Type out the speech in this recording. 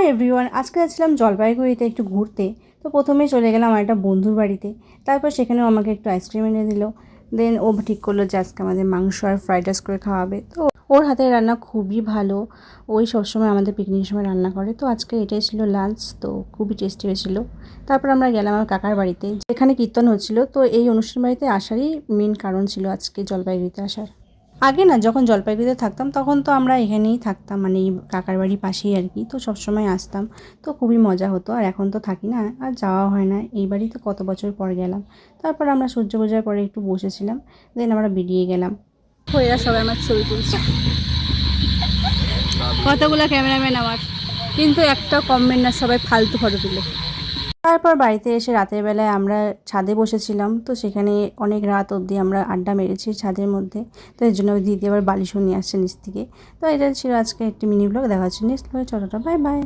Hi everyone, আজকে যাচ্ছিলাম জলপাইগুড়িতে একটু ঘুরতে। তো প্রথমেই চলে গেলাম আমার একটা বন্ধুর বাড়িতে। তারপর সেখানেও আমাকে একটু আইসক্রিম এনে দিল। দেন ও ঠিক করলো যে আজকে আমাদের মাংস আর ফ্রাইড রাইস করে খাওয়াবে। তো ওর হাতের রান্না খুবই ভালো, ওই সবসময় আমাদের পিকনিকের সময় রান্না করে। তো আজকে এটাই ছিল লাঞ্চ, তো খুবই টেস্টি হয়েছিল। তারপর আমরা গেলাম আমার কাকার বাড়িতে, যেখানে কীর্তন হচ্ছিল। তো এই অনুষ্ঠান বাড়িতে আসারই মেন কারণ ছিল আজকে জলপাইগুড়িতে আসার। আগে না, যখন জলপাইগুড়িতে থাকতাম তখন তো আমরা এখানেই থাকতাম, মানে এই কাকার বাড়ির পাশেই আর কি। তো সবসময় আসতাম, তো খুবই মজা হতো। আর এখন তো থাকি না, আর যাওয়া হয় না। এইবারই তো কত বছর পর গেলাম। তারপর আমরা সূর্য পূজার পরে একটু বসেছিলাম, দেন আমরা বেরিয়ে গেলাম। এরা সবাই আমার ছবি তুলছে, কতগুলো ক্যামেরাম্যান আমার, কিন্তু একটা কমেন্ট না, সবাই ফালতু ফটো তুলে। তারপর বাড়িতে এসে রাতের বেলায় আমরা ছাদে বসেছিলাম। তো সেখানে অনেক রাত অবধি আমরা আড্ডা মেরেছি ছাদের মধ্যে। তো এর জন্য দিদি আবার বালিশও নিয়ে আসছে নিচ থেকে। তো এটা ছিল আজকে একটি মিনি ব্লগ। দেখা হচ্ছে নেক্সট ব্লগে। চলোটা, বাই বাই।